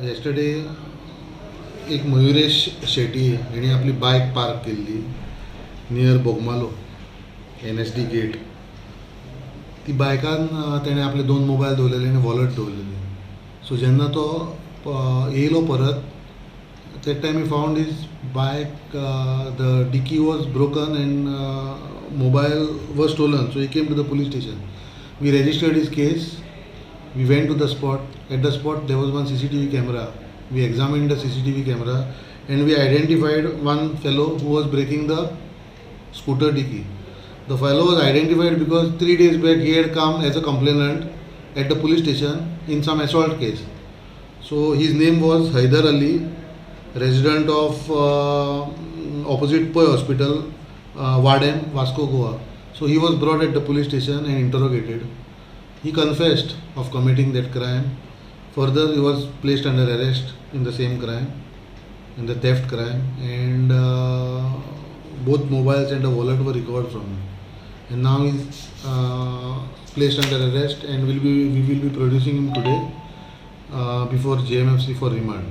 Yesterday एक मयुरेश शेट्टी हेणी आपली bike park केल्ली नियर बोगमालो NSD गेट. ती बायकान तेणें आपले 2 मोबायल दवरलेले आनी वॉलेट दवरलेली. सो जेन्ना तो येयलो परत, that time he found his bike, the dicky was broken and mobile was stolen. So he came to the police station. We registered his case. We went to the spot. At the spot there was one CCTV camera. We examined the CCTV camera and we identified one fellow who was breaking the scooter dicky. The fellow was identified because 3 days back he had come as a complainant at the police station in some assault case. So his name was Haidar Ali, resident of opposite Poi Hospital, Warden, Vasco, Goa. So he was brought at the police station and interrogated. He confessed of committing that crime. Further, he was placed under arrest in the same crime, in the theft crime, and both mobiles and a wallet were recovered from him. And now he is placed under arrest, and we will be producing him today before JMFC for remand.